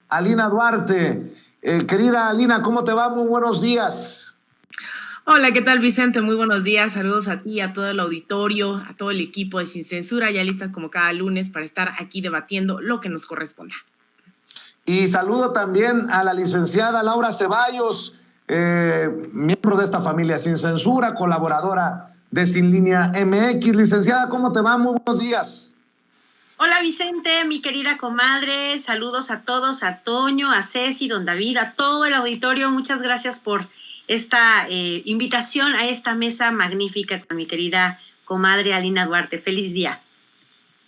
Alina Duarte. Querida Alina, ¿cómo te va? Muy buenos días. Hola, ¿qué tal, Vicente? Muy buenos días. Saludos a ti, a todo el auditorio, a todo el equipo de Sin Censura, ya listas como cada lunes para estar aquí debatiendo lo que nos corresponda. Y saludo también a la licenciada Laura Ceballos, miembro de esta familia Sin Censura, colaboradora de Sin Línea MX. Licenciada, ¿cómo te va? Muy buenos días. Hola Vicente, mi querida comadre, saludos a todos, a Toño, a Ceci, don David, a todo el auditorio. Muchas gracias por esta invitación a esta mesa magnífica con mi querida comadre Alina Duarte. Feliz día.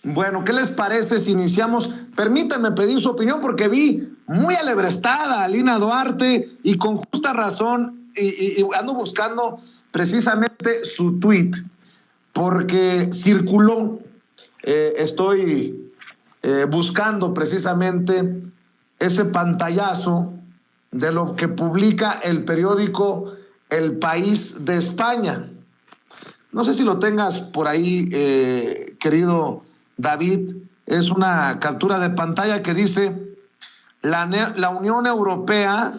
Bueno, ¿qué les parece si iniciamos? Permítanme pedir su opinión porque vi muy alebrestada a Alina Duarte y con justa razón y ando buscando precisamente su tweet porque circuló, estoy buscando precisamente ese pantallazo de lo que publica el periódico El País de España. No sé si lo tengas por ahí, querido David. Es una captura de pantalla que dice: la Unión Europea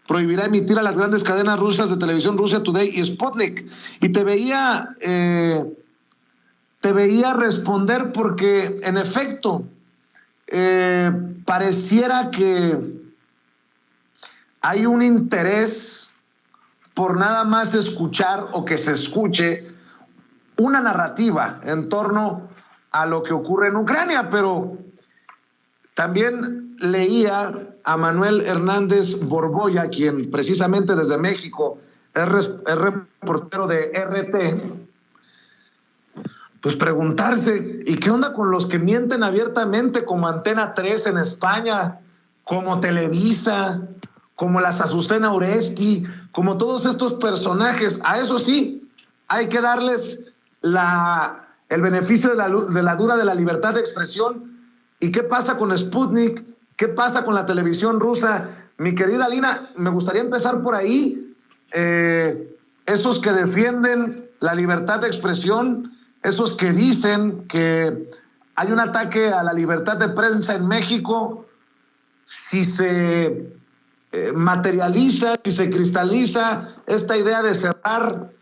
prohibirá emitir a las grandes cadenas rusas de televisión Russia Today y Sputnik. Y te veía responder porque, en efecto, pareciera que hay un interés por nada más escuchar o que se escuche una narrativa en torno a lo que ocurre en Ucrania, pero también leía a Manuel Hernández Borbolla, quien precisamente desde México es reportero de RT, pues preguntarse, ¿y qué onda con los que mienten abiertamente como Antena 3 en España, como Televisa, como las Azucena Oresti, como todos estos personajes? A eso sí, hay que darles el beneficio de la duda de la libertad de expresión. ¿Y qué pasa con Sputnik? ¿Qué pasa con la televisión rusa? Mi querida Lina, me gustaría empezar por ahí. Esos que defienden la libertad de expresión, esos que dicen que hay un ataque a la libertad de prensa en México, si se materializa, si se cristaliza esta idea de cerrar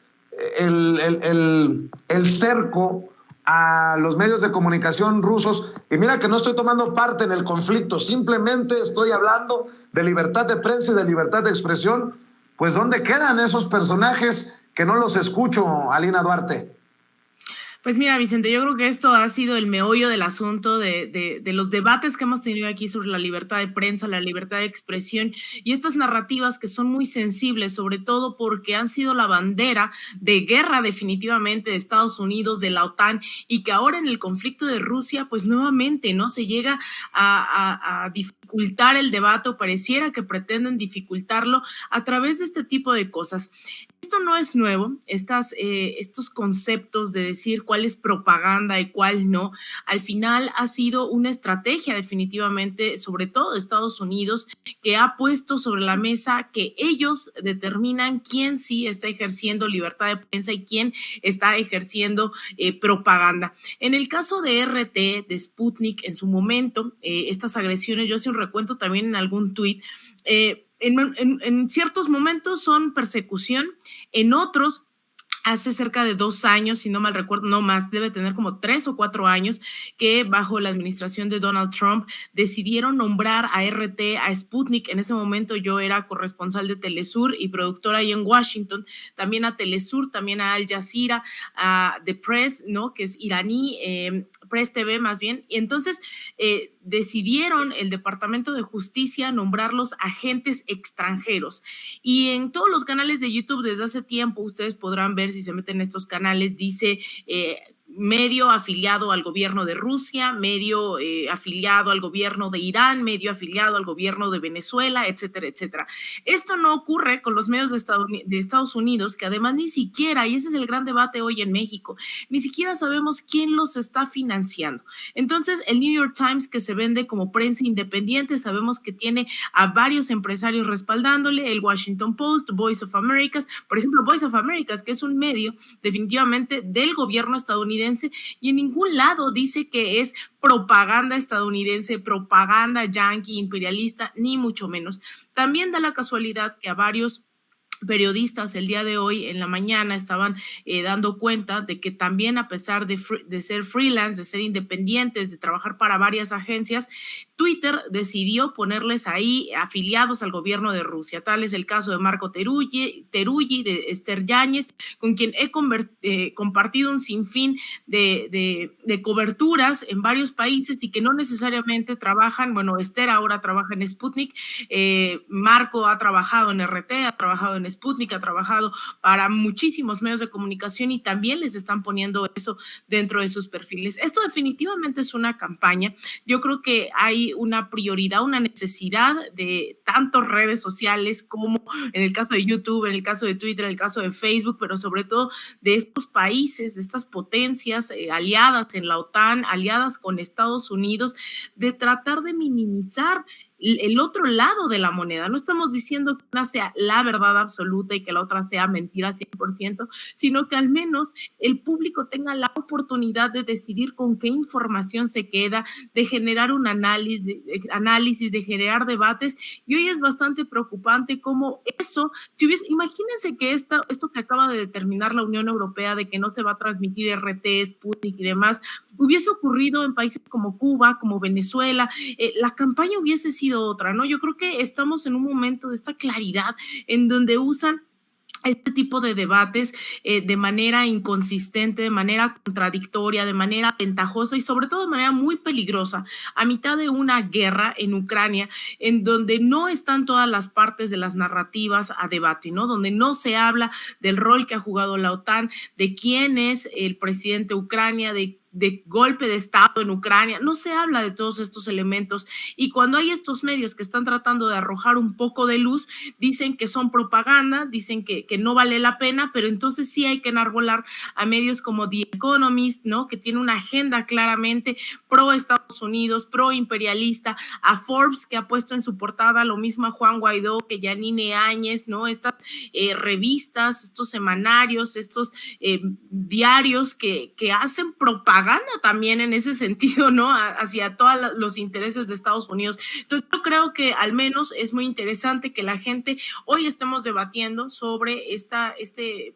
el cerco a los medios de comunicación rusos. Y mira que no estoy tomando parte en el conflicto, simplemente estoy hablando de libertad de prensa y de libertad de expresión. Pues ¿dónde quedan esos personajes que no los escucho, Alina Duarte? Pues mira, Vicente, yo creo que esto ha sido el meollo del asunto de los debates que hemos tenido aquí sobre la libertad de prensa, la libertad de expresión y estas narrativas que son muy sensibles, sobre todo porque han sido la bandera de guerra definitivamente de Estados Unidos, de la OTAN, y que ahora en el conflicto de Rusia, pues nuevamente, ¿no? Se llega a dificultar el debate, o pareciera que pretenden dificultarlo a través de este tipo de cosas. Esto no es nuevo, estos conceptos de decir cuál es propaganda y cuál no, al final ha sido una estrategia definitivamente, sobre todo de Estados Unidos, que ha puesto sobre la mesa que ellos determinan quién sí está ejerciendo libertad de prensa y quién está ejerciendo propaganda. En el caso de RT, de Sputnik, en su momento, estas agresiones, yo hice un recuento también en algún tuit, en ciertos momentos son persecución, en otros hace cerca de 2 años, si no mal recuerdo, no más, debe tener como 3 o 4 años, que bajo la administración de Donald Trump decidieron nombrar a RT, a Sputnik. En ese momento yo era corresponsal de Telesur y productora ahí en Washington, también a Telesur, también a Al Jazeera, a The Press, ¿no? Que es iraní, Press TV más bien, y entonces decidieron el Departamento de Justicia nombrarlos agentes extranjeros. Y en todos los canales de YouTube desde hace tiempo, ustedes podrán ver si se meten en estos canales, dice medio afiliado al gobierno de Rusia, medio afiliado al gobierno de Irán, medio afiliado al gobierno de Venezuela, etcétera, etcétera. Esto no ocurre con los medios de Estados Unidos, que además ni siquiera, y ese es el gran debate hoy en México, ni siquiera sabemos quién los está financiando. Entonces, el New York Times, que se vende como prensa independiente, sabemos que tiene a varios empresarios respaldándole, el Washington Post, Voice of America, por ejemplo, Voice of America, que es un medio definitivamente del gobierno estadounidense, estadounidense y en ningún lado dice que es propaganda estadounidense, propaganda yanqui, imperialista, ni mucho menos. También da la casualidad que a varios periodistas el día de hoy en la mañana estaban dando cuenta de que también, a pesar de ser freelance, de ser independientes, de trabajar para varias agencias, Twitter decidió ponerles ahí afiliados al gobierno de Rusia. Tal es el caso de Marco Teruggi, de Esther Yáñez, con quien he compartido un sinfín de coberturas en varios países y que no necesariamente trabajan. Bueno, Esther ahora trabaja en Sputnik, Marco ha trabajado en RT, ha trabajado en Sputnik, ha trabajado para muchísimos medios de comunicación y también les están poniendo eso dentro de sus perfiles. Esto definitivamente es una campaña. Yo creo que hay una prioridad, una necesidad de tantas redes sociales como en el caso de YouTube, en el caso de Twitter, en el caso de Facebook, pero sobre todo de estos países, de estas potencias aliadas en la OTAN, aliadas con Estados Unidos, de tratar de minimizar el otro lado de la moneda. No estamos diciendo que una sea la verdad absoluta y que la otra sea mentira 100%, sino que al menos el público tenga la oportunidad de decidir con qué información se queda, de generar un análisis, de generar debates. Y hoy es bastante preocupante cómo eso, imagínense que esto que acaba de determinar la Unión Europea de que no se va a transmitir RT, Sputnik y demás, hubiese ocurrido en países como Cuba, como Venezuela, la campaña hubiese sido otra, ¿no? Yo creo que estamos en un momento de esta claridad en donde usan este tipo de debates de manera inconsistente, de manera contradictoria, de manera ventajosa y sobre todo de manera muy peligrosa, a mitad de una guerra en Ucrania, en donde no están todas las partes de las narrativas a debate, ¿no? Donde no se habla del rol que ha jugado la OTAN, de quién es el presidente de Ucrania, de golpe de Estado en Ucrania, no se habla de todos estos elementos y cuando hay estos medios que están tratando de arrojar un poco de luz, dicen que son propaganda, dicen que no vale la pena, pero entonces sí hay que enarbolar a medios como The Economist, ¿no? Que tiene una agenda claramente pro Estados Unidos, pro imperialista, a Forbes que ha puesto en su portada lo mismo a Juan Guaidó que Yanine Áñez, ¿no? Estas revistas, estos semanarios, estos diarios que hacen propaganda también en ese sentido, ¿no? Hacia todos los intereses de Estados Unidos. Entonces, yo creo que al menos es muy interesante que la gente hoy estemos debatiendo sobre este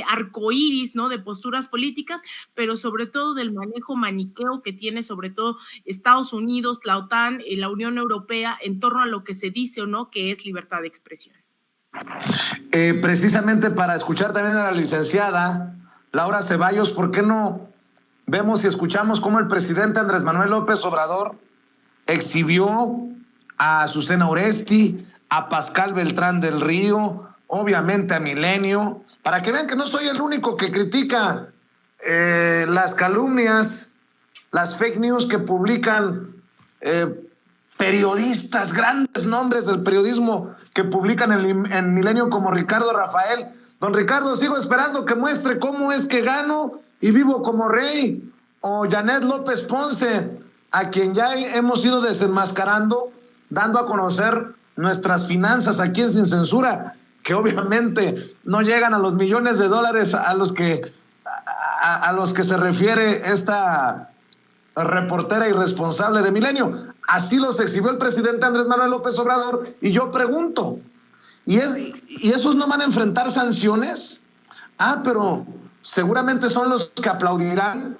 arcoíris, ¿no? De posturas políticas, pero sobre todo del manejo maniqueo que tiene sobre todo Estados Unidos, la OTAN y la Unión Europea en torno a lo que se dice o no que es libertad de expresión. Precisamente para escuchar también a la licenciada Laura Ceballos, ¿por qué no vemos y escuchamos cómo el presidente Andrés Manuel López Obrador exhibió a Azucena Oresti, a Pascal Beltrán del Río, obviamente a Milenio, para que vean que no soy el único que critica las calumnias, las fake news que publican periodistas, grandes nombres del periodismo que publican en Milenio como Ricardo Rafael. Don Ricardo, sigo esperando que muestre cómo es que gano y vivo como rey, o Janet López Ponce, a quien ya hemos ido desenmascarando, dando a conocer nuestras finanzas aquí en Sin Censura, que obviamente no llegan a los millones de dólares a los que se refiere esta reportera irresponsable de Milenio. Así los exhibió el presidente Andrés Manuel López Obrador, y yo pregunto, ¿y esos no van a enfrentar sanciones? Pero seguramente son los que aplaudirán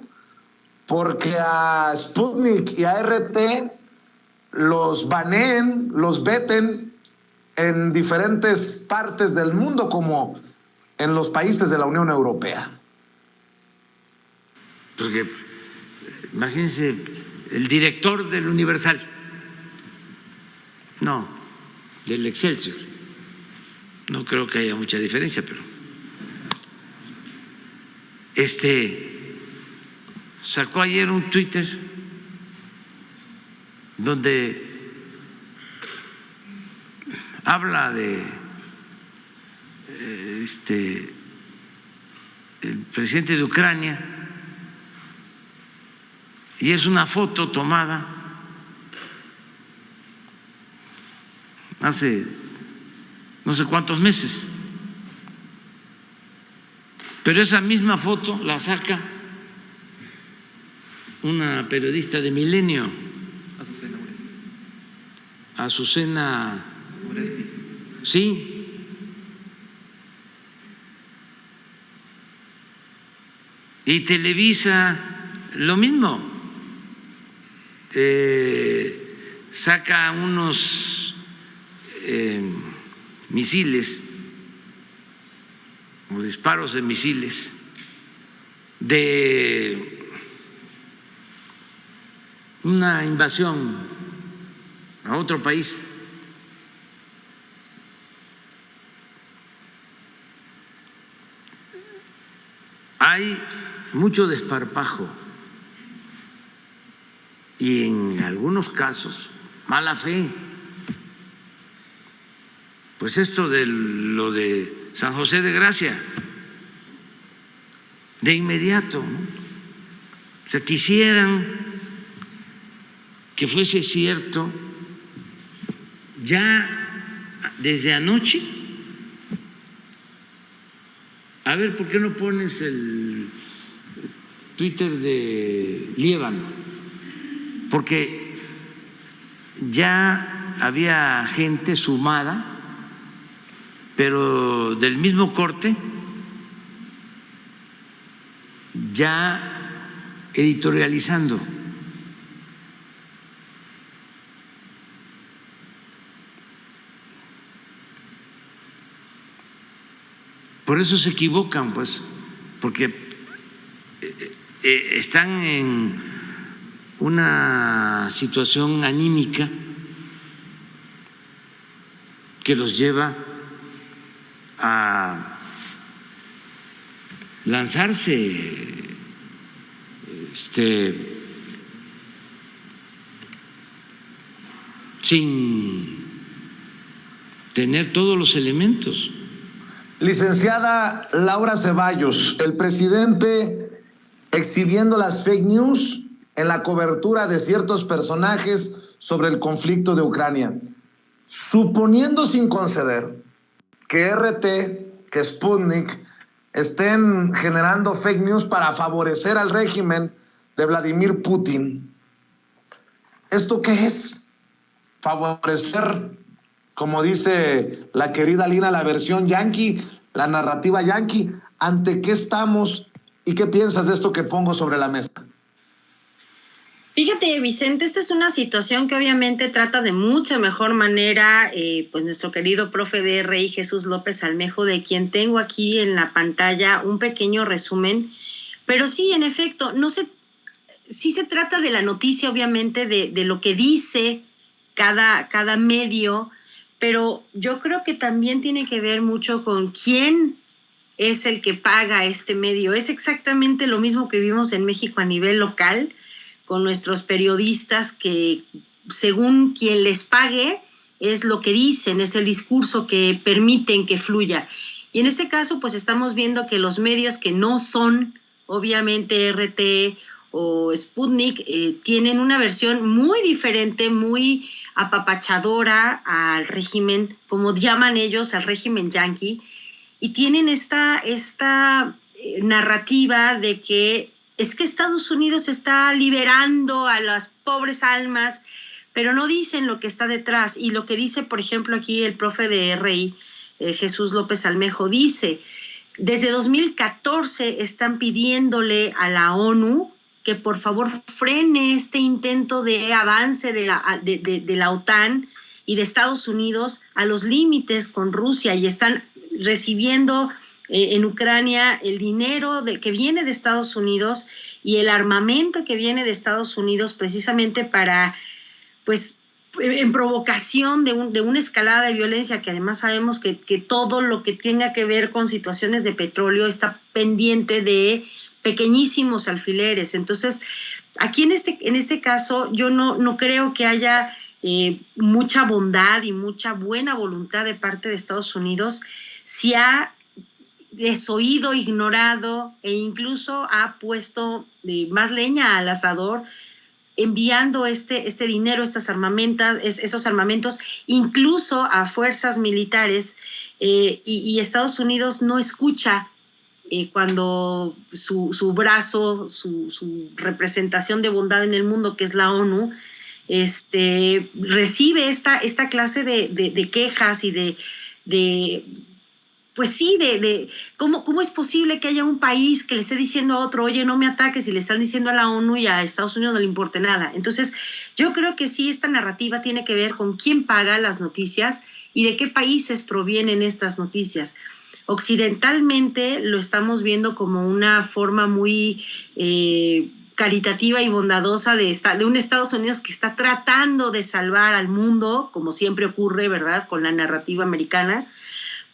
porque a Sputnik y a RT los baneen, los veten en diferentes partes del mundo, como en los países de la Unión Europea. Porque imagínense, el director del Universal, no, del Excelsior, no creo que haya mucha diferencia, pero sacó ayer un Twitter donde habla de el presidente de Ucrania, y es una foto tomada hace no sé cuántos meses, pero esa misma foto la saca una periodista de Milenio, Azucena Uresti. Sí. Y Televisa, lo mismo. Saca unos misiles o disparos de misiles de una invasión a otro país. Hay mucho desparpajo y en algunos casos mala fe. Pues esto de lo de San José de Gracia, de inmediato, ¿no? O sea, quisieran que fuese cierto ya desde anoche. A ver, ¿por qué no pones el Twitter de Líbano? Porque ya había gente sumada, pero del mismo corte, ya editorializando. Por eso se equivocan, pues, porque están en una situación anímica que los lleva a lanzarse sin tener todos los elementos. Licenciada Laura Ceballos, el presidente exhibiendo las fake news en la cobertura de ciertos personajes sobre el conflicto de Ucrania. Suponiendo sin conceder que RT, que Sputnik estén generando fake news para favorecer al régimen de Vladimir Putin, ¿esto qué es? Favorecer, como dice la querida Lina, la versión yanqui, la narrativa yanqui. ¿Ante qué estamos y qué piensas de esto que pongo sobre la mesa? Fíjate, Vicente, esta es una situación que obviamente trata de mucha mejor manera, pues nuestro querido profe de RI, Jesús López Almejo, de quien tengo aquí en la pantalla un pequeño resumen. Pero sí, en efecto, sí se trata de la noticia, obviamente, de lo que dice cada medio, pero yo creo que también tiene que ver mucho con quién es el que paga este medio. Es exactamente lo mismo que vimos en México a nivel local, con nuestros periodistas que según quien les pague es lo que dicen, es el discurso que permiten que fluya. Y en este caso pues estamos viendo que los medios que no son obviamente RT o Sputnik tienen una versión muy diferente, muy apapachadora al régimen, como llaman ellos, al régimen yanqui, y tienen esta narrativa de que es que Estados Unidos está liberando a las pobres almas, pero no dicen lo que está detrás. Y lo que dice, por ejemplo, aquí el profe de RI, Jesús López Almejo, dice, desde 2014 están pidiéndole a la ONU que por favor frene este intento de avance de la OTAN y de Estados Unidos a los límites con Rusia, y están recibiendo en Ucrania el dinero que viene de Estados Unidos y el armamento que viene de Estados Unidos precisamente para, pues, en provocación de una escalada de violencia, que además sabemos que todo lo que tenga que ver con situaciones de petróleo está pendiente de pequeñísimos alfileres. Entonces, aquí en este caso yo no creo que haya mucha bondad y mucha buena voluntad de parte de Estados Unidos. Si ha desoído, ignorado e incluso ha puesto más leña al asador enviando este dinero, esos armamentos, incluso a fuerzas militares, y Estados Unidos no escucha cuando su brazo, su representación de bondad en el mundo, que es la ONU, recibe esta clase de quejas y pues sí, ¿cómo es posible que haya un país que le esté diciendo a otro, oye, no me ataques, y le están diciendo a la ONU y a Estados Unidos no le importe nada? Entonces, yo creo que sí, esta narrativa tiene que ver con quién paga las noticias y de qué países provienen estas noticias. Occidentalmente lo estamos viendo como una forma muy caritativa y bondadosa de un Estados Unidos que está tratando de salvar al mundo, como siempre ocurre, ¿verdad?, con la narrativa americana.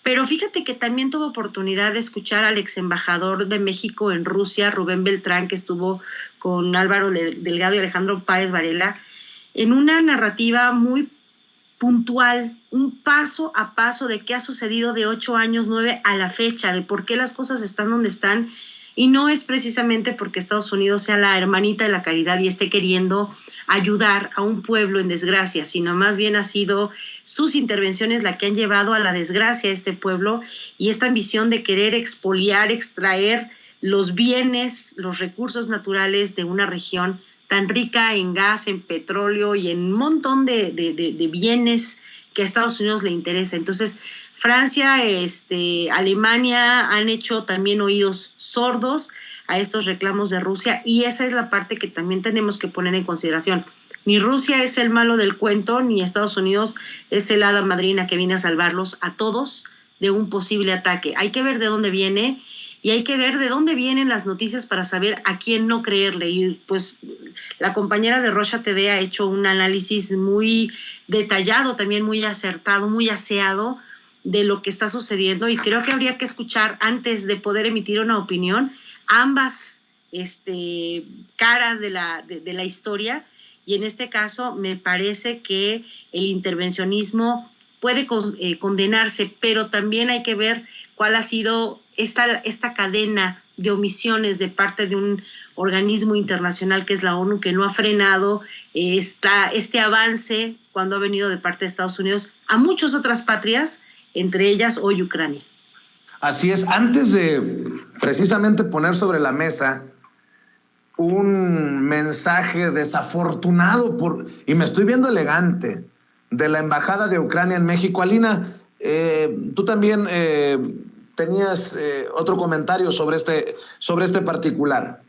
Pero fíjate que también tuve oportunidad de escuchar al ex embajador de México en Rusia, Rubén Beltrán, que estuvo con Álvaro Delgado y Alejandro Páez Varela, en una narrativa muy puntual, un paso a paso de qué ha sucedido de 8 años, 9 a la fecha, de por qué las cosas están donde están. Y no es precisamente porque Estados Unidos sea la hermanita de la caridad y esté queriendo ayudar a un pueblo en desgracia, sino más bien ha sido sus intervenciones la que han llevado a la desgracia a este pueblo, y esta ambición de querer expoliar, extraer los bienes, los recursos naturales de una región tan rica en gas, en petróleo y en un montón de bienes que a Estados Unidos le interesa. Entonces, Francia, Alemania han hecho también oídos sordos a estos reclamos de Rusia, y esa es la parte que también tenemos que poner en consideración. Ni Rusia es el malo del cuento, ni Estados Unidos es el hada madrina que viene a salvarlos a todos de un posible ataque. Hay que ver de dónde viene, y hay que ver de dónde vienen las noticias para saber a quién no creerle. Y pues la compañera de Rocha TV ha hecho un análisis muy detallado, también muy acertado, muy aseado de lo que está sucediendo, y creo que habría que escuchar, antes de poder emitir una opinión, ambas caras de la historia. Y en este caso me parece que el intervencionismo puede condenarse, pero también hay que ver cuál ha sido esta cadena de omisiones de parte de un organismo internacional que es la ONU, que no ha frenado este avance cuando ha venido de parte de Estados Unidos a muchas otras patrias, entre ellas hoy Ucrania. Así es. Antes de precisamente poner sobre la mesa un mensaje desafortunado, y me estoy viendo elegante, de la Embajada de Ucrania en México. Alina, tú también tenías otro comentario sobre este particular.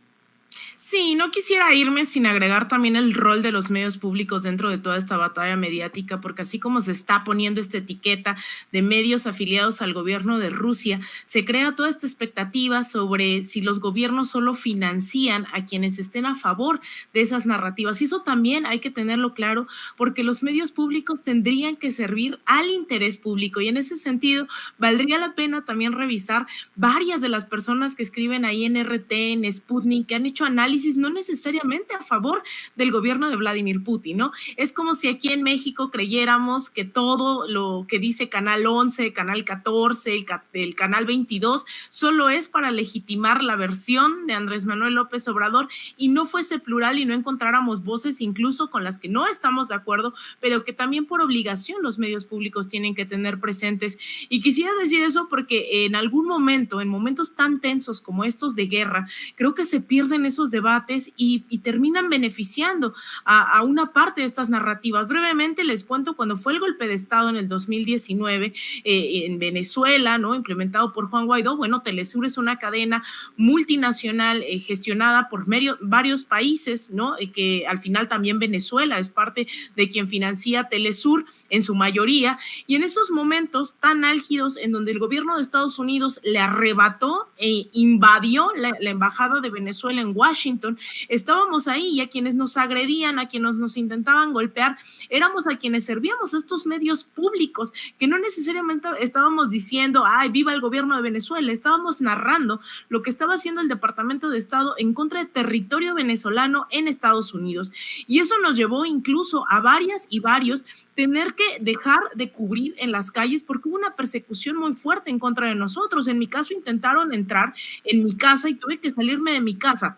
Sí, no quisiera irme sin agregar también el rol de los medios públicos dentro de toda esta batalla mediática, porque así como se está poniendo esta etiqueta de medios afiliados al gobierno de Rusia, se crea toda esta expectativa sobre si los gobiernos solo financian a quienes estén a favor de esas narrativas. Y eso también hay que tenerlo claro, porque los medios públicos tendrían que servir al interés público, y en ese sentido valdría la pena también revisar varias de las personas que escriben ahí en RT, en Sputnik, que han hecho análisis no necesariamente a favor del gobierno de Vladimir Putin, ¿no? Es como si aquí en México creyéramos que todo lo que dice Canal 11, Canal 14, el Canal 22, solo es para legitimar la versión de Andrés Manuel López Obrador, y no fuese plural y no encontráramos voces incluso con las que no estamos de acuerdo, pero que también por obligación los medios públicos tienen que tener presentes. Y quisiera decir eso porque en algún momento, en momentos tan tensos como estos de guerra, creo que se pierden esos debates y terminan beneficiando a una parte de estas narrativas. Brevemente les cuento, cuando fue el golpe de Estado en el 2019 en Venezuela, ¿no?, implementado por Juan Guaidó, bueno, Telesur es una cadena multinacional gestionada por varios países, ¿no?, que al final también Venezuela es parte de quien financia Telesur en su mayoría, y en esos momentos tan álgidos en donde el gobierno de Estados Unidos le arrebató e invadió la embajada de Venezuela en Washington, estábamos ahí, y a quienes nos agredían, a quienes nos intentaban golpear, éramos a quienes servíamos a estos medios públicos, que no necesariamente estábamos diciendo, ay, viva el gobierno de Venezuela, estábamos narrando lo que estaba haciendo el Departamento de Estado en contra de territorio venezolano en Estados Unidos. Y eso nos llevó incluso a varias y varios tener que dejar de cubrir en las calles, porque hubo una persecución muy fuerte en contra de nosotros. En mi caso intentaron entrar en mi casa y tuve que salirme de mi casa.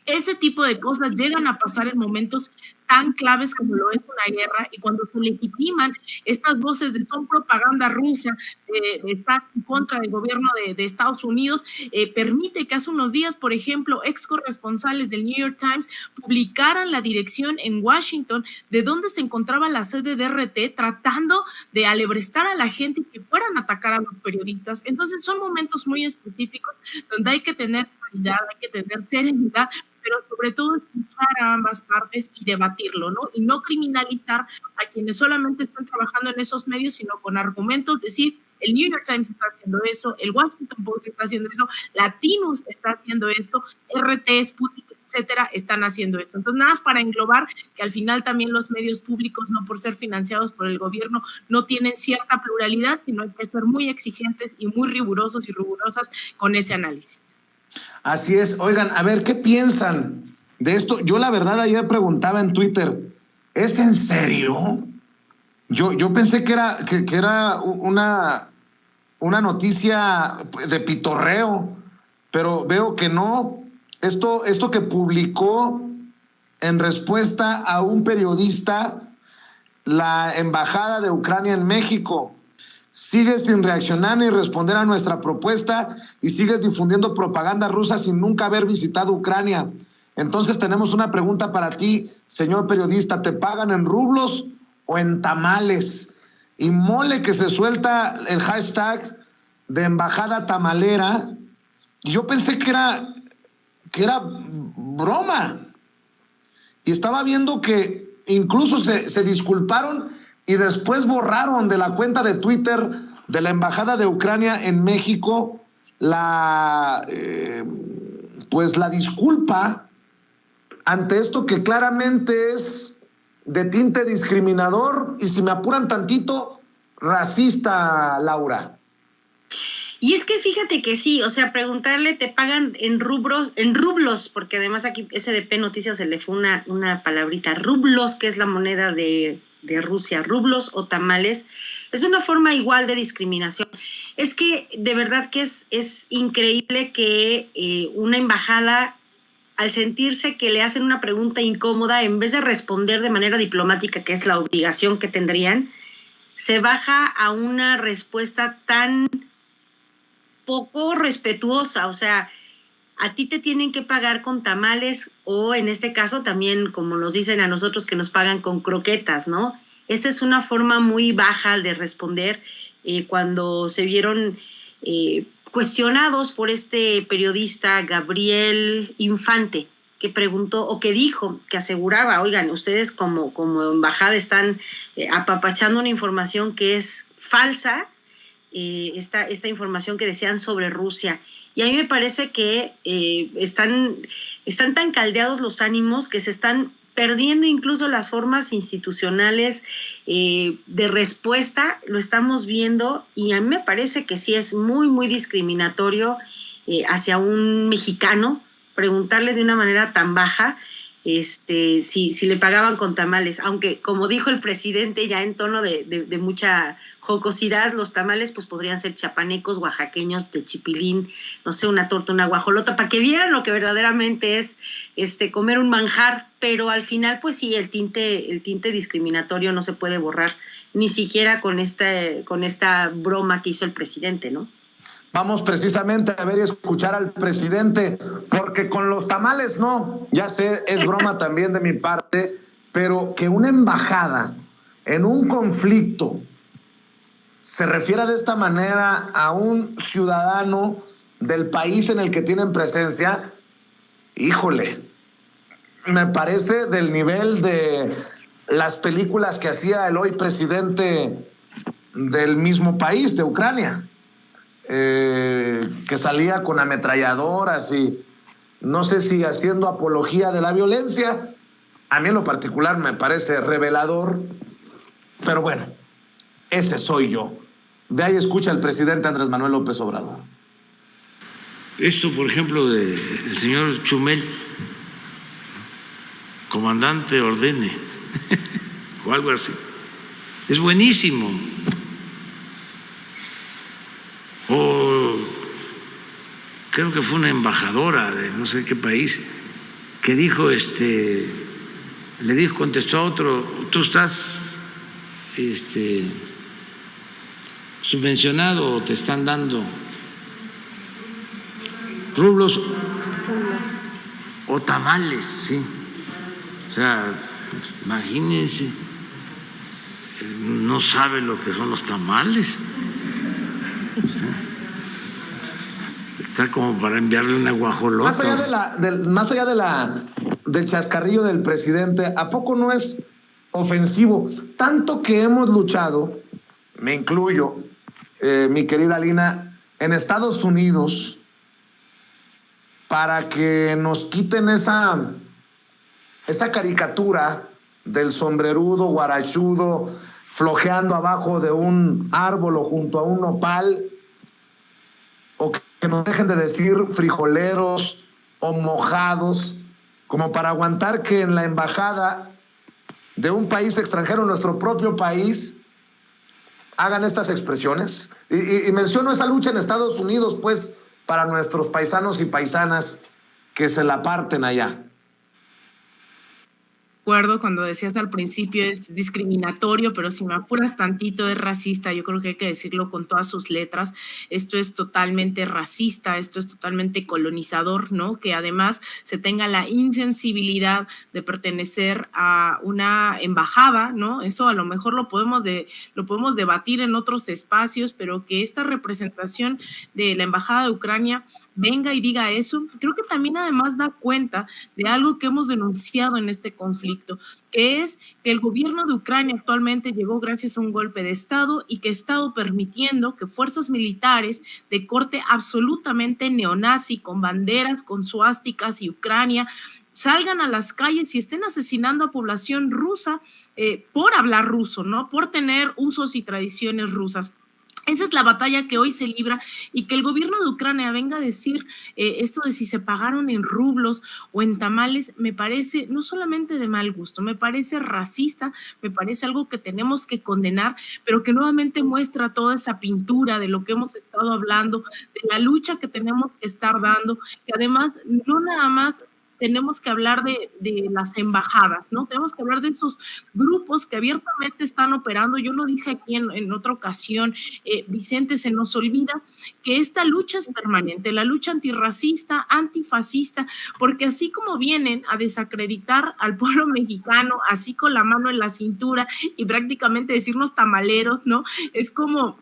Ese tipo de cosas llegan a pasar en momentos tan claves como lo es una guerra, y cuando se legitiman estas voces de son propaganda rusa, está en contra del gobierno de Estados Unidos, permite que hace unos días, por ejemplo, ex corresponsales del New York Times publicaran la dirección en Washington de donde se encontraba la sede de RT, tratando de alebrestar a la gente y que fueran a atacar a los periodistas. Entonces son momentos muy específicos donde hay que tener claridad, hay que tener serenidad, pero sobre todo escuchar a ambas partes y debatirlo, ¿no? Y no criminalizar a quienes solamente están trabajando en esos medios, sino con argumentos, decir, el New York Times está haciendo eso, el Washington Post está haciendo eso, Latinus está haciendo esto, RT, Sputnik, etcétera, están haciendo esto. Entonces, nada más para englobar que al final también los medios públicos, no por ser financiados por el gobierno, no tienen cierta pluralidad, sino hay que ser muy exigentes y muy rigurosos y rigurosas con ese análisis. Así es. Oigan, a ver, ¿qué piensan de esto? Yo la verdad ayer preguntaba en Twitter, ¿es en serio? Yo pensé que era una noticia de pitorreo, pero veo que no. Esto que publicó en respuesta a un periodista la Embajada de Ucrania en México. Sigues sin reaccionar ni responder a nuestra propuesta y sigues difundiendo propaganda rusa sin nunca haber visitado Ucrania. Entonces tenemos una pregunta para ti, señor periodista. ¿Te pagan en rublos o en tamales? Y mole que se suelta el hashtag de Embajada Tamalera. Y yo pensé que era broma. Y estaba viendo que incluso se disculparon y después borraron de la cuenta de Twitter de la Embajada de Ucrania en México la disculpa ante esto que claramente es de tinte discriminador y, si me apuran tantito, racista, Laura. Y es que fíjate que sí, o sea, preguntarle, te pagan en rublos, porque además aquí SDP Noticias se le fue una palabrita, rublos, que es la moneda de Rusia, rublos o tamales, es una forma igual de discriminación. Es que de verdad que es increíble que una embajada, al sentirse que le hacen una pregunta incómoda, en vez de responder de manera diplomática, que es la obligación que tendrían, se baja a una respuesta tan poco respetuosa. O sea, a ti te tienen que pagar con tamales o, en este caso, también, como nos dicen a nosotros, que nos pagan con croquetas, ¿no? Esta es una forma muy baja de responder. Cuando se vieron cuestionados por este periodista Gabriel Infante, que preguntó o que dijo, que aseguraba, oigan, ustedes como embajada están apapachando una información que es falsa, esta información que decían sobre Rusia. Y a mí me parece que están tan caldeados los ánimos que se están perdiendo incluso las formas institucionales de respuesta. Lo estamos viendo y a mí me parece que sí es muy, muy discriminatorio hacia un mexicano preguntarle de una manera tan baja si le pagaban con tamales, aunque, como dijo el presidente ya en tono de mucha jocosidad, los tamales pues podrían ser chapanecos, oaxaqueños, de chipilín, no sé, una torta, una guajolota, para que vieran lo que verdaderamente es comer un manjar. Pero al final pues sí, el tinte discriminatorio no se puede borrar, ni siquiera con esta broma que hizo el presidente, ¿no? Vamos precisamente a ver y escuchar al presidente, porque con los tamales no, ya sé, es broma también de mi parte, pero que una embajada en un conflicto se refiera de esta manera a un ciudadano del país en el que tienen presencia, híjole, me parece del nivel de las películas que hacía el hoy presidente del mismo país, de Ucrania. Que salía con ametralladoras y no sé si haciendo apología de la violencia. A mí en lo particular me parece revelador, pero bueno, ese soy yo. De ahí escucha el presidente Andrés Manuel López Obrador. Esto, por ejemplo, del señor Chumel, comandante ordene, o algo así, es buenísimo. O creo que fue una embajadora de no sé qué país que dijo le dijo, contestó a otro, tú estás subvencionado o te están dando rublos o tamales, sí. O sea, imagínense, no sabe lo que son los tamales. ¿Sí? Está como para enviarle una guajolota. Más allá del chascarrillo del presidente, ¿a poco no es ofensivo? Tanto que hemos luchado, me incluyo, mi querida Lina, en Estados Unidos, para que nos quiten esa caricatura del sombrerudo, guarachudo, flojeando abajo de un árbol o junto a un nopal, o que nos dejen de decir frijoleros o mojados, como para aguantar que en la embajada de un país extranjero, nuestro propio país, hagan estas expresiones. Y menciono esa lucha en Estados Unidos, pues, para nuestros paisanos y paisanas que se la parten allá. Acuerdo cuando decías al principio es discriminatorio, pero si me apuras tantito es racista. Yo creo que hay que decirlo con todas sus letras. Esto es totalmente racista, esto es totalmente colonizador, ¿no? Que además se tenga la insensibilidad de pertenecer a una embajada, ¿no? Eso a lo mejor lo podemos debatir en otros espacios, pero que esta representación de la embajada de Ucrania venga y diga eso, creo que también además da cuenta de algo que hemos denunciado en este conflicto, que es que el gobierno de Ucrania actualmente llegó gracias a un golpe de Estado y que ha estado permitiendo que fuerzas militares de corte absolutamente neonazi, con banderas, con suásticas y Ucrania, salgan a las calles y estén asesinando a población rusa por hablar ruso, ¿no? Por tener usos y tradiciones rusas. Esa es la batalla que hoy se libra, y que el gobierno de Ucrania venga a decir esto de si se pagaron en rublos o en tamales, me parece no solamente de mal gusto, me parece racista, me parece algo que tenemos que condenar, pero que nuevamente muestra toda esa pintura de lo que hemos estado hablando, de la lucha que tenemos que estar dando, que además no nada más tenemos que hablar de las embajadas, ¿no? Tenemos que hablar de esos grupos que abiertamente están operando. Yo lo dije aquí en otra ocasión, Vicente, se nos olvida que esta lucha es permanente, la lucha antirracista, antifascista, porque así como vienen a desacreditar al pueblo mexicano, así con la mano en la cintura y prácticamente decirnos tamaleros, ¿no? Es como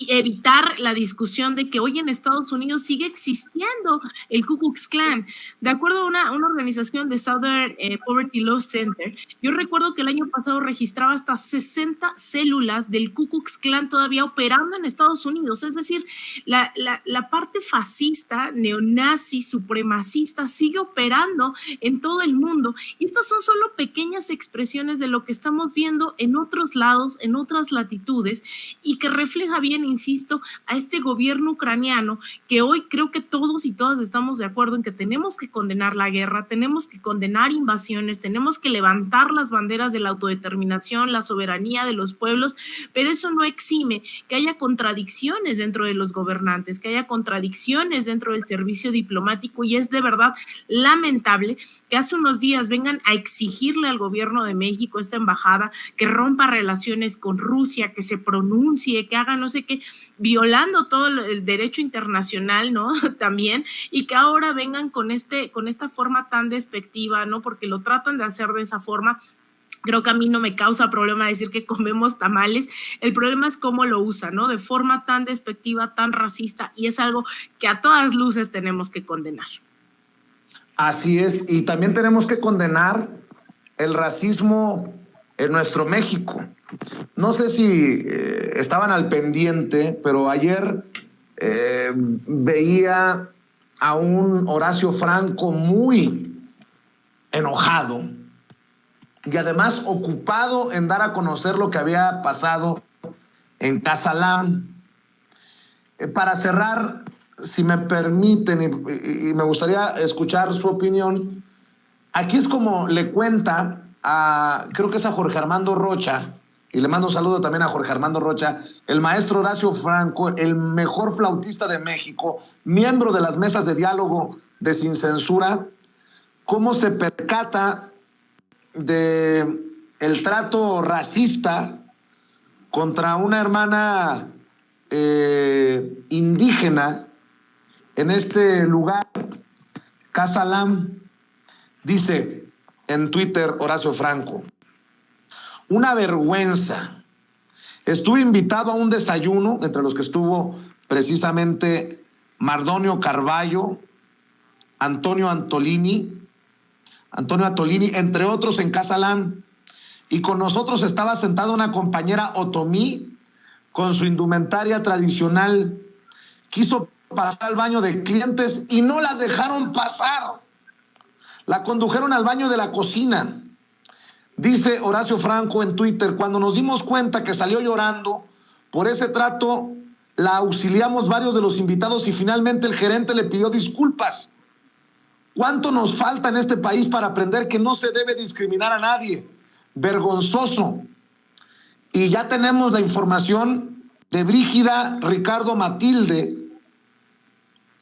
evitar la discusión de que hoy en Estados Unidos sigue existiendo el Ku Klux Klan. De acuerdo a una organización de Southern Poverty Law Center, yo recuerdo que el año pasado registraba hasta 60 células del Ku Klux Klan todavía operando en Estados Unidos. Es decir, la parte fascista, neonazi, supremacista sigue operando en todo el mundo. Y estas son solo pequeñas expresiones de lo que estamos viendo en otros lados, en otras latitudes, y que refleja bien, insisto, a este gobierno ucraniano, que hoy creo que todos y todas estamos de acuerdo en que tenemos que condenar la guerra, tenemos que condenar invasiones, tenemos que levantar las banderas de la autodeterminación, la soberanía de los pueblos, pero eso no exime que haya contradicciones dentro de los gobernantes, que haya contradicciones dentro del servicio diplomático, y es de verdad lamentable que hace unos días vengan a exigirle al gobierno de México, esta embajada, que rompa relaciones con Rusia, que se pronuncie, que haga no sé qué, violando todo el derecho internacional, ¿no? También, y que ahora vengan con esta forma tan despectiva, ¿no? Porque lo tratan de hacer de esa forma. Creo que a mí no me causa problema decir que comemos tamales, el problema es cómo lo usan, ¿no? De forma tan despectiva, tan racista, y es algo que a todas luces tenemos que condenar. Así es, y también tenemos que condenar el racismo en nuestro México. No sé si estaban al pendiente, pero ayer veía a un Horacio Franco muy enojado y además ocupado en dar a conocer lo que había pasado en Casa Lam. Para cerrar, si me permiten, y me gustaría escuchar su opinión, aquí es como le cuenta creo que es a Jorge Armando Rocha, y le mando un saludo también a Jorge Armando Rocha, el maestro Horacio Franco, el mejor flautista de México, miembro de las mesas de diálogo de Sin Censura, cómo se percata de el trato racista contra una hermana indígena en este lugar, Casa Lam. Dice en Twitter Horacio Franco: una vergüenza. Estuve invitado a un desayuno, entre los que estuvo precisamente Mardonio Carballo, Antonio Antolini, entre otros, en Casa Lam. Y con nosotros estaba sentada una compañera otomí con su indumentaria tradicional. Quiso pasar al baño de clientes y no la dejaron pasar. La condujeron al baño de la cocina. Dice Horacio Franco en Twitter: cuando nos dimos cuenta que salió llorando por ese trato, la auxiliamos varios de los invitados y finalmente el gerente le pidió disculpas. ¿Cuánto nos falta en este país para aprender que no se debe discriminar a nadie? Vergonzoso. Y ya tenemos la información de Brígida Ricardo Matilde.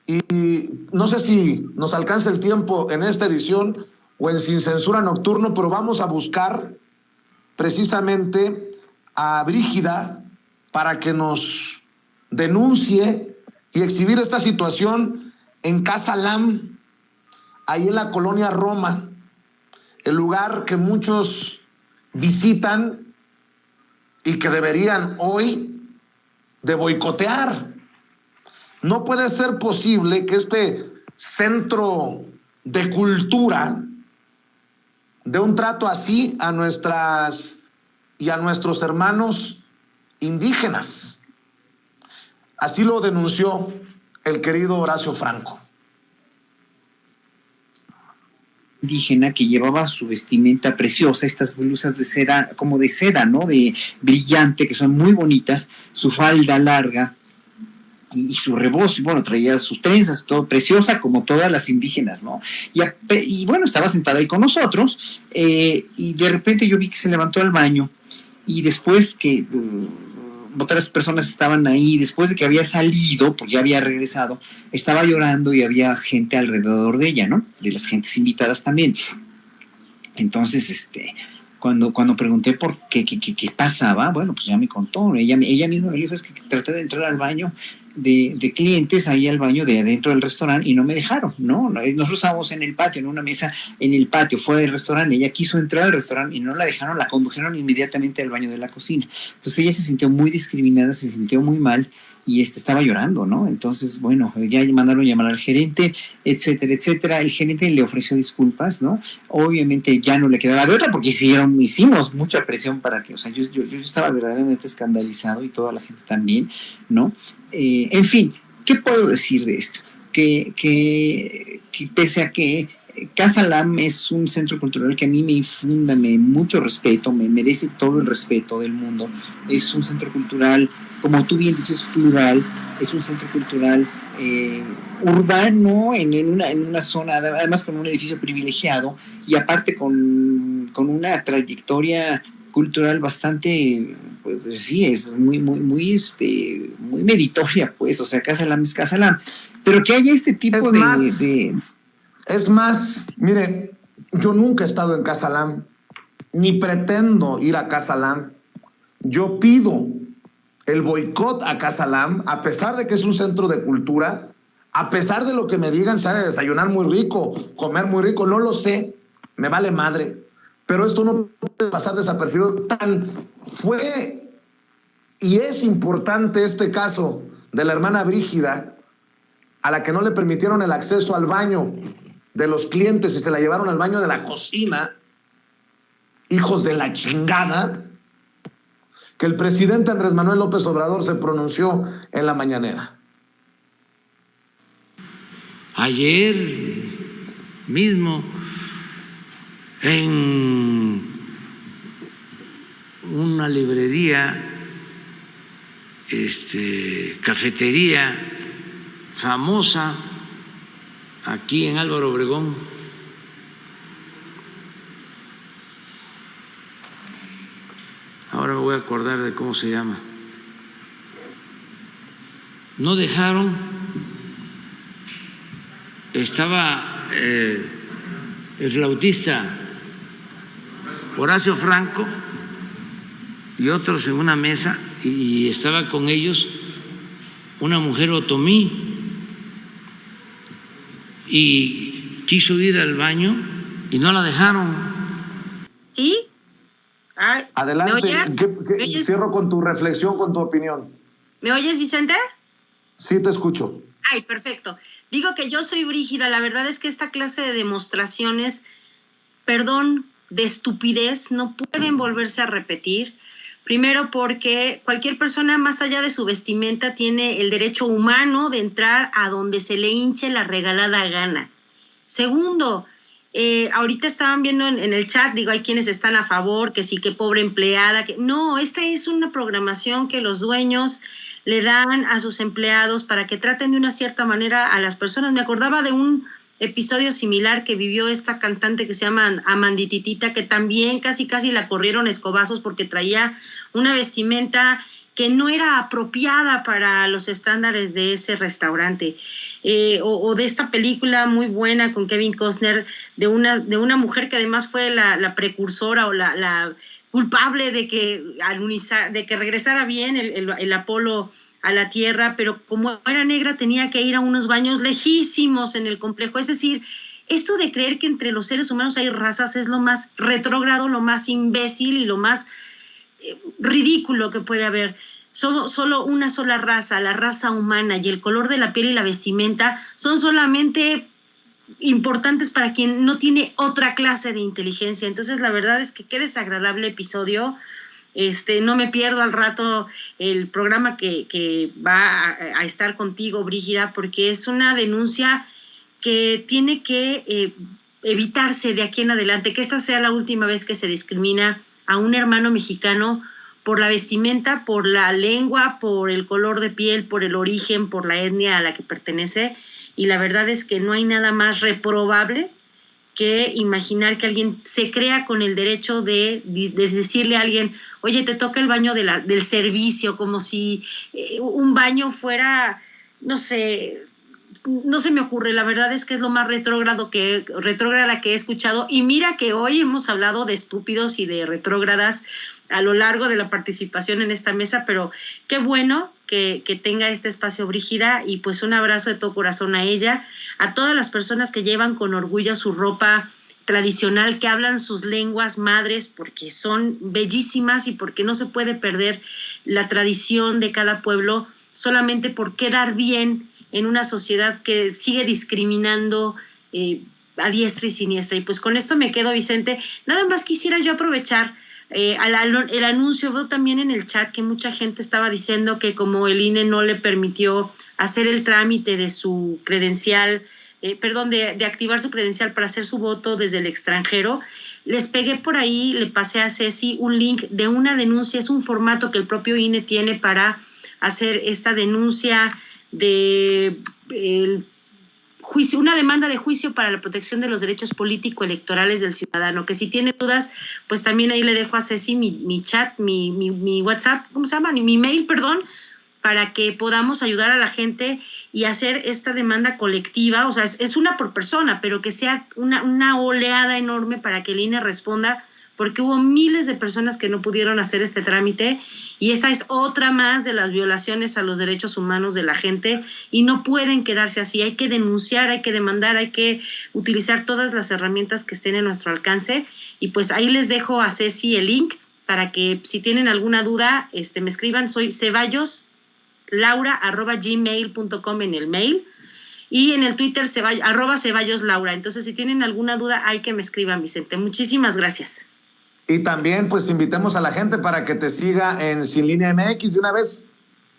Y no sé si nos alcanza el tiempo en esta edición o en Sin Censura Nocturno, pero vamos a buscar precisamente a Brígida para que nos denuncie y exhibir esta situación en Casa Lam, ahí en la colonia Roma, el lugar que muchos visitan y que deberían hoy de boicotear. No puede ser posible que este centro de cultura de un trato así a nuestras y a nuestros hermanos indígenas. Así lo denunció el querido Horacio Franco. Indígena que llevaba su vestimenta preciosa, estas blusas de seda, como de seda, ¿no? De brillante, que son muy bonitas, su falda larga y su rebozo, y bueno, traía sus trenzas, todo preciosa como todas las indígenas, ¿no? Y bueno, estaba sentada ahí con nosotros, y de repente yo vi que se levantó al baño, y después que otras personas estaban ahí, después de que había salido, porque ya había regresado, estaba llorando y había gente alrededor de ella, ¿no? De las gentes invitadas también. Entonces, cuando pregunté por qué pasaba, bueno, pues ya me contó, ella misma me dijo: es que traté de entrar al baño de clientes, ahí al baño de adentro del restaurante, y no me dejaron, ¿no? Nosotros estábamos en el patio, en una mesa en el patio, fuera del restaurante. Ella quiso entrar al restaurante y no la dejaron, la condujeron inmediatamente al baño de la cocina. Entonces ella se sintió muy discriminada, se sintió muy mal, y estaba llorando, ¿no? Entonces, bueno, ya mandaron llamar al gerente, etcétera, etcétera. El gerente le ofreció disculpas, ¿no? Obviamente ya no le quedaba de otra, porque hicimos mucha presión para que, o sea, yo estaba verdaderamente escandalizado, y toda la gente también, ¿no? En fin, ¿qué puedo decir de esto? Que pese a que Casa Lam es un centro cultural que a mí me infunda mucho respeto, me merece todo el respeto del mundo. Es un centro cultural, como tú bien dices, plural. Es un centro cultural urbano en una zona, además con un edificio privilegiado, y aparte con una trayectoria cultural bastante, pues sí, es muy meritoria, pues. O sea, Casa Lam es Casa Lam. Pero que haya este tipo Es más, mire, yo nunca he estado en Casa Lam, ni pretendo ir a Casa Lam. Yo pido el boicot a Casa Lam, a pesar de que es un centro de cultura, a pesar de lo que me digan, sabe desayunar muy rico, comer muy rico, no lo sé, me vale madre. Pero esto no puede pasar desapercibido. Fue y es importante este caso de la hermana Brígida, a la que no le permitieron el acceso al baño de los clientes y se la llevaron al baño de la cocina, hijos de la chingada, que el presidente Andrés Manuel López Obrador se pronunció en la mañanera. Ayer mismo, en una librería, cafetería famosa aquí en Álvaro Obregón, ahora me voy a acordar de cómo se llama, no dejaron, estaba el flautista Horacio Franco y otros en una mesa, y estaba con ellos una mujer otomí, y quiso ir al baño y no la dejaron. ¿Sí? Ay, Adelante, ¿Me oyes? cierro con tu reflexión, con tu opinión. ¿Me oyes, Vicente? Sí, te escucho. Ay, perfecto. Digo que yo soy Brígida. La verdad es que esta clase de demostraciones, perdón, de estupidez, no pueden volverse a repetir. Primero porque cualquier persona, más allá de su vestimenta, tiene el derecho humano de entrar a donde se le hinche la regalada gana. Segundo, ahorita estaban viendo en el chat, digo, hay quienes están a favor, que sí, que pobre empleada, que no, esta es una programación que los dueños le dan a sus empleados para que traten de una cierta manera a las personas. Me acordaba de un episodio similar que vivió esta cantante que se llama Amandititita, que también casi la corrieron a escobazos porque traía una vestimenta que no era apropiada para los estándares de ese restaurante. O de esta película muy buena con Kevin Costner, de una mujer que además fue la precursora o la culpable de que regresara bien el Apolo a la Tierra, pero como era negra tenía que ir a unos baños lejísimos en el complejo. Es decir, esto de creer que entre los seres humanos hay razas es lo más retrógrado, lo más imbécil y lo más ridículo que puede haber. Solo una sola raza, la raza humana, y el color de la piel y la vestimenta son solamente importantes para quien no tiene otra clase de inteligencia. Entonces, la verdad es que qué desagradable episodio. No me pierdo al rato el programa que va a estar contigo, Brígida, porque es una denuncia que tiene que evitarse de aquí en adelante, que esta sea la última vez que se discrimina a un hermano mexicano por la vestimenta, por la lengua, por el color de piel, por el origen, por la etnia a la que pertenece. Y la verdad es que no hay nada más reprobable que imaginar que alguien se crea con el derecho de decirle a alguien, oye, te toca el baño del servicio, como si un baño fuera, no sé, no se me ocurre. La verdad es que es lo más retrógrada que he escuchado. Y mira que hoy hemos hablado de estúpidos y de retrógradas a lo largo de la participación en esta mesa, pero qué bueno que tenga este espacio Brígida, y pues un abrazo de todo corazón a ella, a todas las personas que llevan con orgullo su ropa tradicional, que hablan sus lenguas madres, porque son bellísimas y porque no se puede perder la tradición de cada pueblo solamente por quedar bien en una sociedad que sigue discriminando a diestra y siniestra. Y pues con esto me quedo, Vicente. Nada más quisiera yo aprovechar el anuncio. Veo también en el chat que mucha gente estaba diciendo que como el INE no le permitió hacer el trámite de su credencial, de activar su credencial para hacer su voto desde el extranjero, les pegué por ahí, le pasé a Ceci un link de una denuncia. Es un formato que el propio INE tiene para hacer esta denuncia de juicio, una demanda de juicio para la protección de los derechos político-electorales del ciudadano, que si tiene dudas, pues también ahí le dejo a Ceci mi chat, mi WhatsApp, ¿cómo se llama? Mi mail, perdón, para que podamos ayudar a la gente y hacer esta demanda colectiva. O sea, es una por persona, pero que sea una oleada enorme para que el INE responda, porque hubo miles de personas que no pudieron hacer este trámite, y esa es otra más de las violaciones a los derechos humanos de la gente, y no pueden quedarse así. Hay que denunciar, hay que demandar, hay que utilizar todas las herramientas que estén en nuestro alcance. Y pues ahí les dejo a Ceci el link para que si tienen alguna duda me escriban. Soy ceballoslaura@gmail.com en el mail, y en el Twitter @ceballoslaura. Entonces, si tienen alguna duda, hay que me escriban, Vicente. Muchísimas gracias. Y también, pues, invitemos a la gente para que te siga en Sin Línea MX de una vez.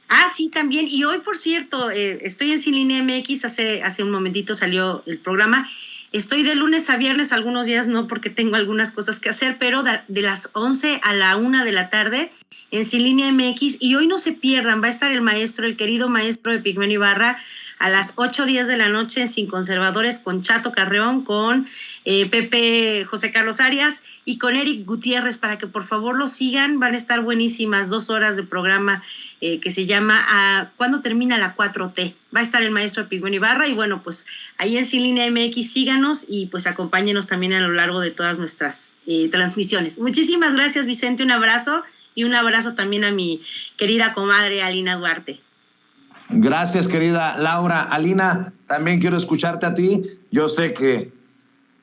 Ah, sí, también. Y hoy, por cierto, estoy en Sin Línea MX. Hace un momentito salió el programa. Estoy de lunes a viernes, algunos días no, porque tengo algunas cosas que hacer, pero de las 11 a la 1 de la tarde en Sin Línea MX. Y hoy no se pierdan, va a estar el querido maestro Epigmenio Ibarra, a las 8:10 de la noche en Sin Conservadores con Chato Carreón, con Pepe José Carlos Arias y con Eric Gutiérrez, para que por favor lo sigan. Van a estar buenísimas 2 horas de programa que se llama ¿Cuándo termina la 4T? Va a estar el maestro Epigmenio Ibarra y bueno, pues ahí en Sin Línea MX síganos y pues acompáñenos también a lo largo de todas nuestras transmisiones. Muchísimas gracias, Vicente, un abrazo y un abrazo también a mi querida comadre Alina Duarte. Gracias, querida Laura. Alina, también quiero escucharte a ti. Yo sé que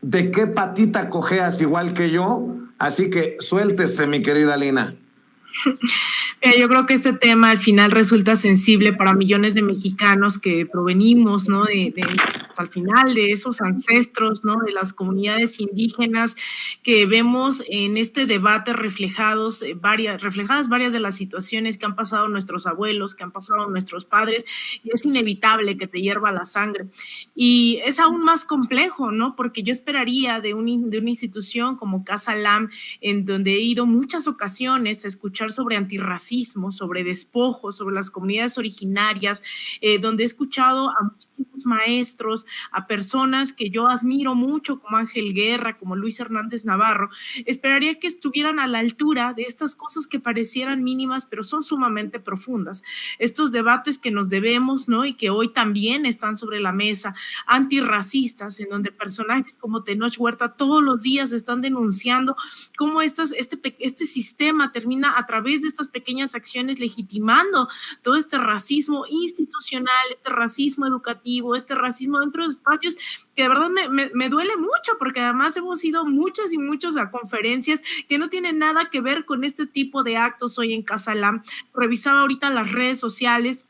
de qué patita cojeas igual que yo, así que suéltese, mi querida Alina. Yo creo que este tema al final resulta sensible para millones de mexicanos que provenimos, ¿no? Pues al final de esos ancestros, ¿no? De las comunidades indígenas que vemos en este debate reflejadas varias de las situaciones que han pasado nuestros abuelos, que han pasado nuestros padres, y es inevitable que te hierva la sangre. Y es aún más complejo, ¿no? Porque yo esperaría de una institución como Casa LAM, en donde he ido muchas ocasiones a escuchar sobre antirracismo, sobre despojos, sobre las comunidades originarias, donde he escuchado a muchísimos maestros, a personas que yo admiro mucho, como Ángel Guerra, como Luis Hernández Navarro. Esperaría que estuvieran a la altura de estas cosas que parecieran mínimas, pero son sumamente profundas. Estos debates que nos debemos, ¿no? Y que hoy también están sobre la mesa, antirracistas, en donde personajes como Tenoch Huerta todos los días están denunciando cómo este sistema termina a través de estas pequeñas acciones legitimando todo este racismo institucional, este racismo educativo, este racismo dentro de espacios que de verdad me duele mucho, porque además hemos ido muchas y muchos a conferencias que no tienen nada que ver con este tipo de actos hoy en Casa LAM. Revisaba ahorita las redes sociales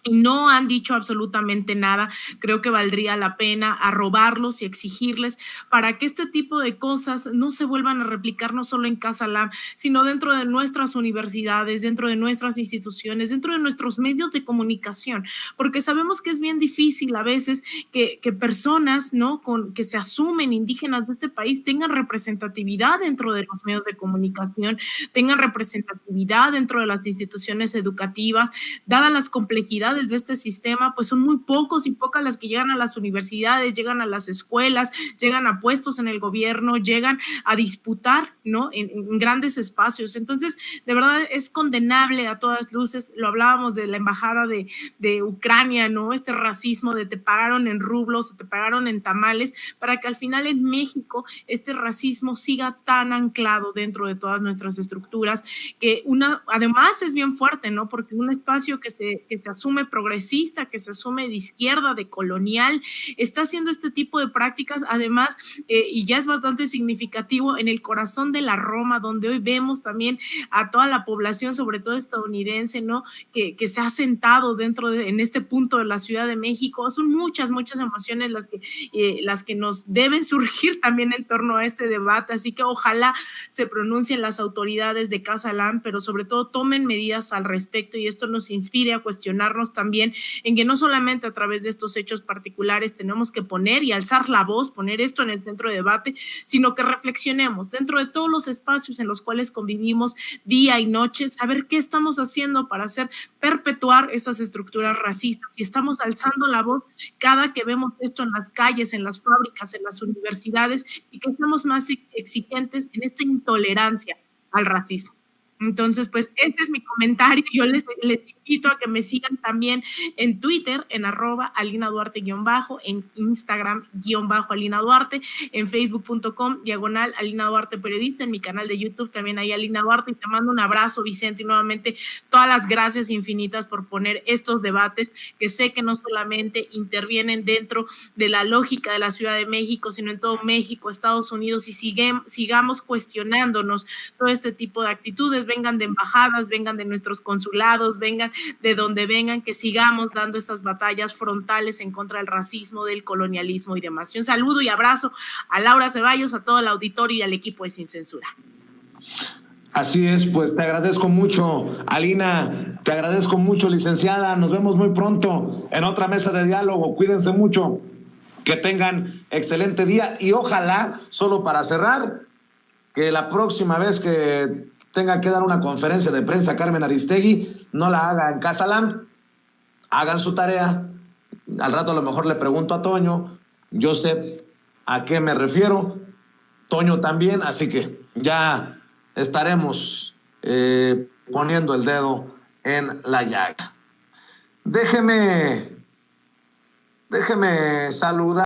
y no han dicho absolutamente nada. Creo que valdría la pena arrobarlos y exigirles para que este tipo de cosas no se vuelvan a replicar no solo en Casa LAM, sino dentro de nuestras universidades, dentro de nuestras instituciones, dentro de nuestros medios de comunicación, porque sabemos que es bien difícil a veces que personas, ¿no? que se asumen indígenas de este país tengan representatividad dentro de los medios de comunicación, tengan representatividad dentro de las instituciones educativas, dadas las complejidades de este sistema, pues son muy pocos y pocas las que llegan a las universidades, llegan a las escuelas, llegan a puestos en el gobierno, llegan a disputar, ¿no? En grandes espacios. Entonces, de verdad es condenable a todas luces. Lo hablábamos de la embajada de Ucrania, ¿no? Este racismo de te pagaron en rublos, te pagaron en tamales, para que al final en México este racismo siga tan anclado dentro de todas nuestras estructuras, que además es bien fuerte, ¿no? Porque un espacio que se asume progresista, que se asume de izquierda, de colonial, está haciendo este tipo de prácticas, además, y ya es bastante significativo, en el corazón de la Roma, donde hoy vemos también a toda la población, sobre todo estadounidense, ¿no? Que se ha sentado en este punto de la Ciudad de México. Son muchas emociones las que nos deben surgir también en torno a este debate, así que ojalá se pronuncien las autoridades de Casa LAM, pero sobre todo tomen medidas al respecto, y esto nos inspire a cuestionarnos también en que no solamente a través de estos hechos particulares tenemos que poner y alzar la voz, poner esto en el centro de debate, sino que reflexionemos dentro de todos los espacios en los cuales convivimos día y noche, saber qué estamos haciendo para hacer perpetuar esas estructuras racistas, y estamos alzando la voz cada que vemos esto en las calles, en las fábricas, en las universidades, y que estamos más exigentes en esta intolerancia al racismo. Entonces, pues este es mi comentario. Yo les invito a que me sigan también en Twitter, en @AlinaDuarte_, en Instagram _Alina Duarte, en Facebook.com/Alina Duarte Periodista, en mi canal de YouTube también hay Alina Duarte, y te mando un abrazo, Vicente, y nuevamente todas las gracias infinitas por poner estos debates que sé que no solamente intervienen dentro de la lógica de la Ciudad de México, sino en todo México, Estados Unidos, y sigamos cuestionándonos todo este tipo de actitudes, vengan de embajadas, vengan de nuestros consulados, vengan de donde vengan, que sigamos dando estas batallas frontales en contra del racismo, del colonialismo y demás. Y un saludo y abrazo a Laura Ceballos, a todo el auditorio y al equipo de Sin Censura. Así es, pues te agradezco mucho, Alina, te agradezco mucho, licenciada. Nos vemos muy pronto en otra mesa de diálogo. Cuídense mucho, que tengan excelente día, y ojalá, solo para cerrar, que la próxima vez que tenga que dar una conferencia de prensa Carmen Aristegui, no la haga en Casa LAM, hagan su tarea, Al rato a lo mejor le pregunto a Toño, yo sé a qué me refiero, Toño también, así que ya estaremos poniendo el dedo en la llaga. Déjeme saludar.